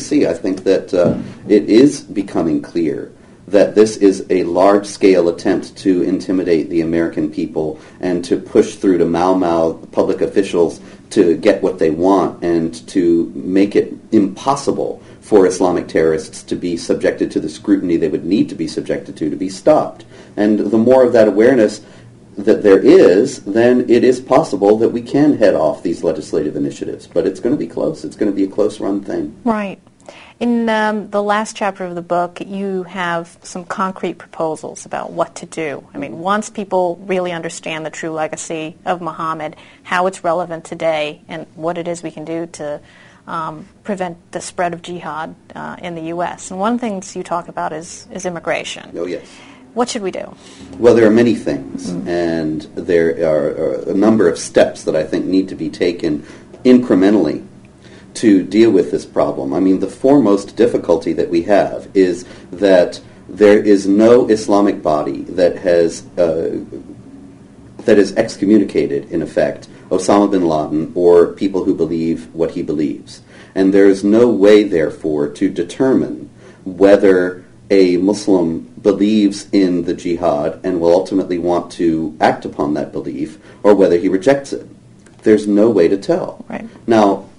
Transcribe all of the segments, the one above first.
See, I think that it is becoming clear that this is a large-scale attempt to intimidate the American people and to push through to Mau public officials to get what they want and to make it impossible for Islamic terrorists to be subjected to the scrutiny they would need to be subjected to be stopped. And the more of that awareness that there is, then it is possible that we can head off these legislative initiatives. But it's going to be close. It's going to be a close-run thing. Right. In the last chapter of the book, you have some concrete proposals about what to do. I mean, once people really understand the true legacy of Muhammad, how it's relevant today, and what it is we can do to prevent the spread of jihad in the U.S. And one of the things you talk about is immigration. Oh, yes. What should we do? Well, there are many things, and there are a number of steps that I think need to be taken incrementally to deal with this problem. I mean, the foremost difficulty that we have is that there is no Islamic body that has excommunicated, in effect, Osama bin Laden or people who believe what he believes. And there is no way, therefore, to determine whether a Muslim believes in the jihad and will ultimately want to act upon that belief, or whether he rejects it. There's no way to tell. Right. Now,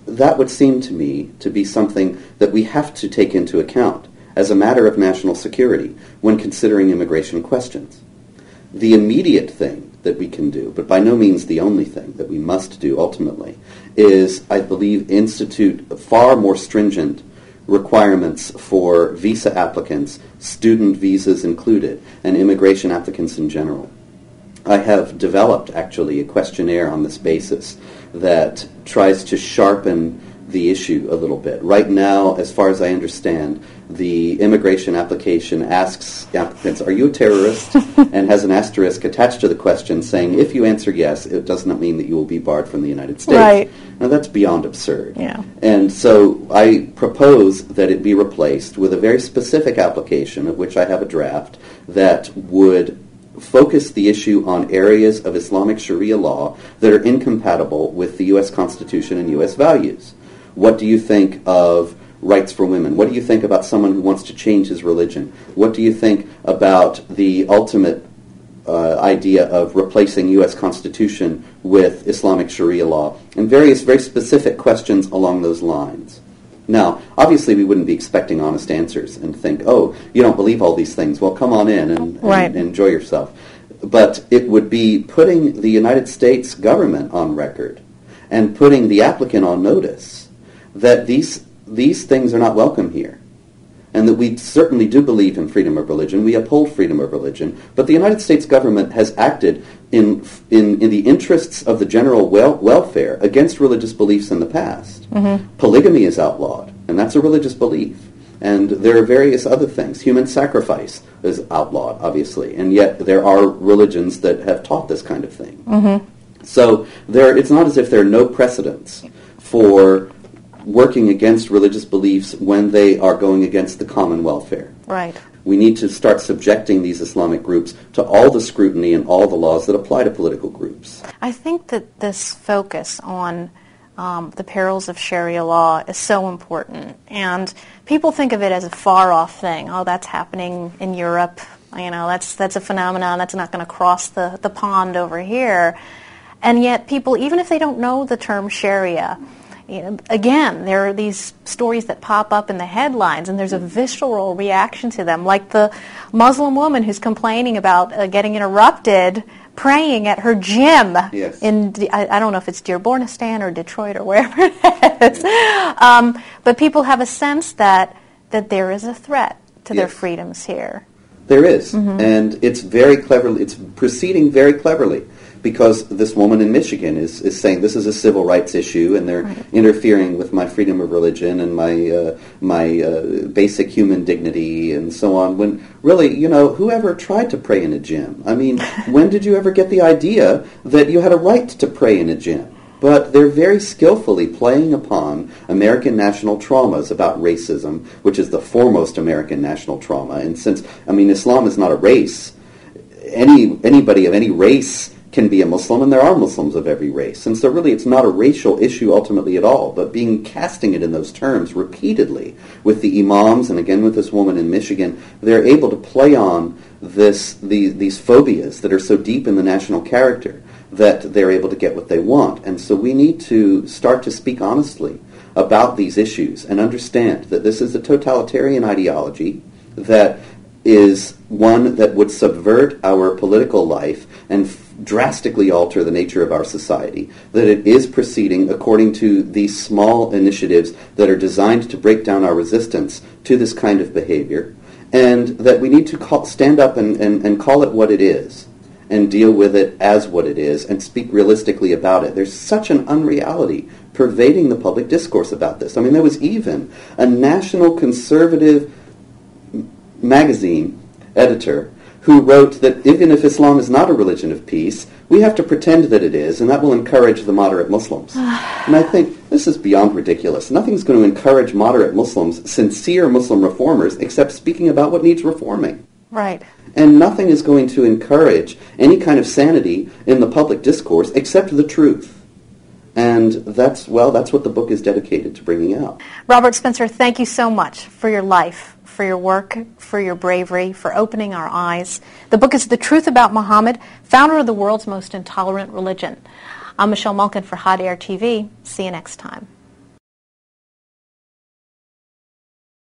that would seem to me to be something that we have to take into account as a matter of national security when considering immigration questions. The immediate thing that we can do, but by no means the only thing that we must do ultimately, is, I believe, institute far more stringent requirements for visa applicants, student visas included, and immigration applicants in general. I have developed, actually, a questionnaire on this basis that tries to sharpen the issue a little bit. Right now, as far as I understand, the immigration application asks applicants, are you a terrorist? And has an asterisk attached to the question saying, if you answer yes, it does not mean that you will be barred from the United States. Right. Now, that's beyond absurd. Yeah. And so I propose that it be replaced with a very specific application, of which I have a draft, that would focus the issue on areas of Islamic Sharia law that are incompatible with the U.S. Constitution and U.S. values. What do you think of rights for women? What do you think about someone who wants to change his religion? What do you think about the ultimate idea of replacing U.S. Constitution with Islamic Sharia law? And various very specific questions along those lines. Now, obviously, we wouldn't be expecting honest answers and think, oh, you don't believe all these things. Well, come on in and enjoy yourself. But it would be putting the United States government on record and putting the applicant on notice that these things are not welcome here, and that we certainly do believe in freedom of religion. We uphold freedom of religion, but the United States government has acted in the interests of the general welfare against religious beliefs in the past. Mm-hmm. Polygamy is outlawed, and that's a religious belief. And there are various other things. Human sacrifice is outlawed, obviously, and yet there are religions that have taught this kind of thing. Mm-hmm. So it's not as if there are no precedents for working against religious beliefs when they are going against the common welfare. Right. We need to start subjecting these Islamic groups to all the scrutiny and all the laws that apply to political groups. I think that this focus on the perils of Sharia law is so important. And people think of it as a far-off thing. Oh, that's happening in Europe. You know, that's a phenomenon that's not going to cross the pond over here. And yet people, even if they don't know the term Sharia, you know, again, there are these stories that pop up in the headlines, and there's a visceral reaction to them, like the Muslim woman who's complaining about getting interrupted praying at her gym. Yes. I don't know if it's Dearbornistan or Detroit or wherever it is. But people have a sense that there is a threat to their freedoms here. There is, and it's very cleverly, it's proceeding very cleverly, because this woman in Michigan is saying this is a civil rights issue, and they're interfering with my freedom of religion and my basic human dignity and so on. When really, you know, whoever tried to pray in a gym? I mean, when did you ever get the idea that you had a right to pray in a gym? But they're very skillfully playing upon American national traumas about racism, which is the foremost American national trauma. And since, I mean, Islam is not a race, anybody of any race can be a Muslim, and there are Muslims of every race. And so really it's not a racial issue ultimately at all, but casting it in those terms repeatedly with the imams, and again with this woman in Michigan, they're able to play on these phobias that are so deep in the national character that they're able to get what they want. And so we need to start to speak honestly about these issues and understand that this is a totalitarian ideology that is one that would subvert our political life and drastically alter the nature of our society, that it is proceeding according to these small initiatives that are designed to break down our resistance to this kind of behavior, and that we need to stand up and call it what it is and deal with it as what it is and speak realistically about it. There's such an unreality pervading the public discourse about this. I mean, there was even a national conservative magazine editor who wrote that even if Islam is not a religion of peace, we have to pretend that it is, and that will encourage the moderate Muslims. And I think this is beyond ridiculous. Nothing's going to encourage moderate Muslims, sincere Muslim reformers, except speaking about what needs reforming. Right. And nothing is going to encourage any kind of sanity in the public discourse except the truth. And that's what the book is dedicated to bringing out. Robert Spencer, thank you so much for your life, for your work, for your bravery, for opening our eyes. The book is The Truth About Muhammad, founder of the world's most intolerant religion. I'm Michelle Malkin for Hot Air TV. See you next time.